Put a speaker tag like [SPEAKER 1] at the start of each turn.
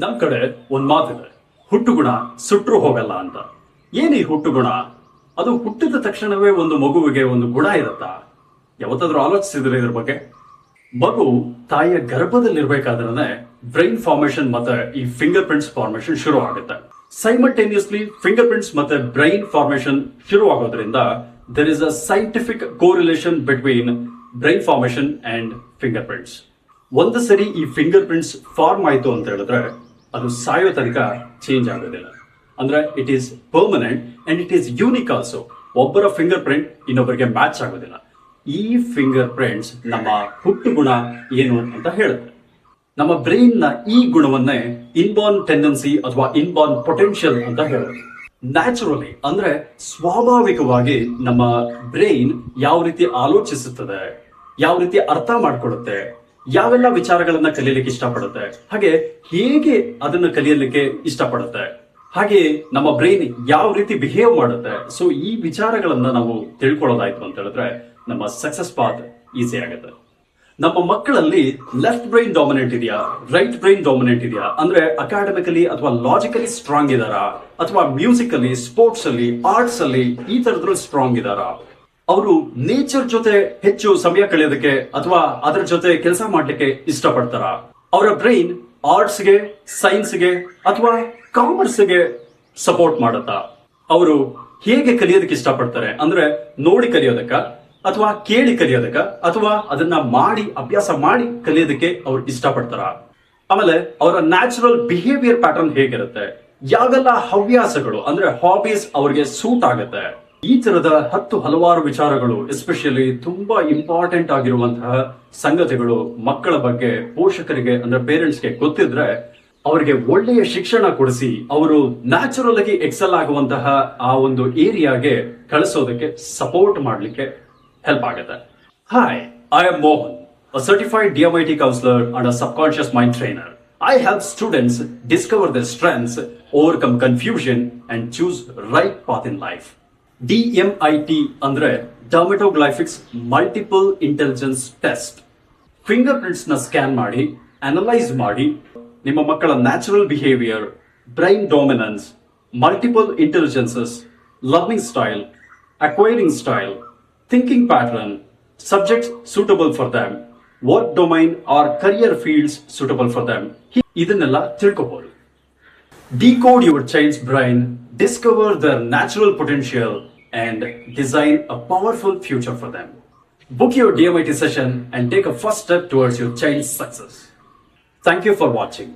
[SPEAKER 1] ನಮ್ ಕಡೆ ಒಂದ್ ಮಾತಿದೆ, ಹುಟ್ಟು ಗುಣ ಸುಟ್ರು ಹೋಗಲ್ಲ ಅಂತ. ಏನಿ ಹುಟ್ಟು ಗುಣ? ಅದು ಹುಟ್ಟಿದ ತಕ್ಷಣವೇ ಒಂದು ಮಗುವಿಗೆ ಒಂದು ಗುಣ ಇರತ್ತಾ? ಯಾವತ್ತಾದ್ರೂ ಆಲೋಚಿಸಿದ್ರೆ ಇದ್ರ ಬಗ್ಗೆ? ಮಗು ತಾಯಿಯ ಗರ್ಭದಲ್ಲಿರ್ಬೇಕಾದ್ರೆ ಬ್ರೈನ್ ಫಾರ್ಮೇಶನ್ ಮತ್ತೆ ಈ ಫಿಂಗರ್ ಪ್ರಿಂಟ್ಸ್ ಫಾರ್ಮೇಶನ್ ಶುರು ಆಗುತ್ತೆ. ಸೈಮಲ್ಟೇನಿಯಸ್ಲಿ ಫಿಂಗರ್ ಪ್ರಿಂಟ್ಸ್ ಮತ್ತೆ ಬ್ರೈನ್ ಫಾರ್ಮೇಶನ್ ಶುರು ಆಗೋದ್ರಿಂದ there is a scientific correlation between brain formation and finger prints. ಒಂದು ಸರಿ ಈ ಫಿಂಗರ್ ಪ್ರಿಂಟ್ಸ್ ಫಾರ್ಮ್ ಆಯ್ತು ಅಂತ ಹೇಳಿದ್ರೆ ಅದು ಸಾಯೋ ತನಕ ಚೇಂಜ್ ಆಗೋದಿಲ್ಲ. ಅಂದ್ರೆ it is permanent and it is unique also. ಒಬ್ಬರ ಫಿಂಗರ್ ಪ್ರಿಂಟ್ ಇನ್ನೊಬ್ಬರಿಗೆ ಮ್ಯಾಚ್ ಆಗೋದಿಲ್ಲ. ಈ ಫಿಂಗರ್ ಪ್ರಿಂಟ್ಸ್ ನಮ್ಮ ಹುಟ್ಟು ಗುಣ ಏನು ಅಂತ ಹೇಳುತ್ತೆ. ನಮ್ಮ ಬ್ರೈನ್ ನ ಈ ಗುಣವನ್ನೇ ಇನ್ಬಾರ್ನ್ ಟೆಂಡೆನ್ಸಿ ಅಥವಾ ಇನ್ಬಾರ್ನ್ ಪೊಟೆನ್ಶಿಯಲ್ ಅಂತ ಹೇಳುತ್ತೆ. ನ್ಯಾಚುರಲಿ ಅಂದ್ರೆ ಸ್ವಾಭಾವಿಕವಾಗಿ ನಮ್ಮ ಬ್ರೈನ್ ಯಾವ ರೀತಿ ಆಲೋಚಿಸುತ್ತದೆ, ಯಾವ ರೀತಿ ಅರ್ಥ ಮಾಡ್ಕೊಳ್ಳುತ್ತೆ, ಯಾವೆಲ್ಲ ವಿಚಾರಗಳನ್ನ ಕಲಿಯಲಿಕ್ಕೆ ಇಷ್ಟಪಡುತ್ತೆ, ಹಾಗೆ ಹೇಗೆ ಅದನ್ನ ಕಲಿಯಲಿಕ್ಕೆ ಇಷ್ಟಪಡುತ್ತೆ, ಹಾಗೆ ನಮ್ಮ ಬ್ರೈನ್ ಯಾವ ರೀತಿ ಬಿಹೇವ್ ಮಾಡುತ್ತೆ. ಸೊ ಈ ವಿಚಾರಗಳನ್ನ ನಾವು ತಿಳ್ಕೊಳ್ಳೋದಾಯ್ತು ಅಂತ ಹೇಳಿದ್ರೆ ನಮ್ಮ ಸಕ್ಸಸ್ ಪಾತ್ ಈಸಿ ಆಗುತ್ತೆ. ನಮ್ಮ ಮಕ್ಕಳಲ್ಲಿ ಲೆಫ್ಟ್ ಬ್ರೈನ್ ಡಾಮಿನೆಂಟ್ ಇದೆಯಾ, ರೈಟ್ ಬ್ರೈನ್ ಡಾಮಿನೆಂಟ್ ಇದೆಯಾ, ಅಂದ್ರೆ ಅಕಾಡೆಮಿಕಲಿ ಅಥವಾ ಲಾಜಿಕಲಿ ಸ್ಟ್ರಾಂಗ್ ಇದಾರಾ, ಅಥವಾ ಮ್ಯೂಸಿಕಲಿ, ಸ್ಪೋರ್ಟ್ಸ್ ಅಲ್ಲಿ, ಆರ್ಟ್ಸ್ ಅಲ್ಲಿ ಈ ತರದ್ರಲ್ಲಿ ಸ್ಟ್ರಾಂಗ್ ಇದಾರಾ, ಅವರು ನೇಚರ್ ಜೊತೆ ಹೆಚ್ಚು ಸಮಯ ಕಳೆಯೋದಕ್ಕೆ ಅಥವಾ ಅದರ ಜೊತೆ ಕೆಲಸ ಮಾಡ್ಲಿಕ್ಕೆ ಇಷ್ಟಪಡ್ತಾರ, ಅವರ ಬ್ರೈನ್ ಆರ್ಟ್ಸ್ಗೆ, ಸೈನ್ಸ್ಗೆ ಅಥವಾ ಕಾಮರ್ಸ್ಗೆ ಸಪೋರ್ಟ್ ಮಾಡುತ್ತಾ, ಅವರು ಹೇಗೆ ಕಲಿಯೋದಕ್ಕೆ ಇಷ್ಟಪಡ್ತಾರೆ ಅಂದ್ರೆ ನೋಡಿ ಕಲಿಯೋದಕ್ಕ ಅಥವಾ ಕೇಳಿ ಕಲಿಯೋದಕ್ಕ ಅಥವಾ ಅದನ್ನ ಮಾಡಿ ಅಭ್ಯಾಸ ಮಾಡಿ ಕಲಿಯೋದಕ್ಕೆ ಅವ್ರು ಇಷ್ಟಪಡ್ತಾರ. ಆಮೇಲೆ ಅವರ ನ್ಯಾಚುರಲ್ ಬಿಹೇವಿಯರ್ ಪ್ಯಾಟರ್ನ್ ಹೇಗಿರುತ್ತೆ, ಯಾವೆಲ್ಲ ಹವ್ಯಾಸಗಳು ಅಂದ್ರೆ ಹಾಬೀಸ್ ಅವ್ರಿಗೆ ಸೂಟ್ ಆಗುತ್ತೆ. ಈ ತರದ ಹಲವಾರು ವಿಚಾರಗಳು, ಎಸ್ಪೆಷಲಿ ತುಂಬಾ ಇಂಪಾರ್ಟೆಂಟ್ ಆಗಿರುವಂತಹ ಸಂಗತಿಗಳು ಮಕ್ಕಳ ಬಗ್ಗೆ ಪೋಷಕರಿಗೆ ಅಂದ್ರೆ ಪೇರೆಂಟ್ಸ್ಗೆ ಗೊತ್ತಿದ್ರೆ ಅವರಿಗೆ ಒಳ್ಳೆಯ ಶಿಕ್ಷಣ ಕೊಡಿಸಿ ಅವರು ನ್ಯಾಚುರಲ್ ಆಗಿ ಎಕ್ಸೆಲ್ ಆಗುವಂತಹ ಆ ಒಂದು ಏರಿಯಾಗೆ ಕಳಿಸೋದಕ್ಕೆ ಸಪೋರ್ಟ್ ಮಾಡ್ಲಿಕ್ಕೆ ಹೆಲ್ಪ್ ಆಗುತ್ತೆ. Hi, I am Mohan, a certified DMIT counselor and a subconscious mind trainer. I help students discover their strengths, overcome confusion and choose right path in life. DMIT ಅಂದ್ರೆ dermatoglyphics multiple intelligence test. Fingerprints ನ scan ಮಾಡಿ analyse ಮಾಡಿ ನಿಮ್ಮ ಮಕ್ಕಳ natural behaviour, brain dominance, multiple intelligences, learning style, acquiring style, thinking pattern, subjects suitable for them, work domain or career fields suitable for them, ಇದನ್ನೆಲ್ಲ ತಿಳ್ಕೋಬಹುದು. Decode your child's brain, discover their natural potential, and design a powerful future for them. Book your DMIT session and take a first step towards your child's success. Thank you for watching.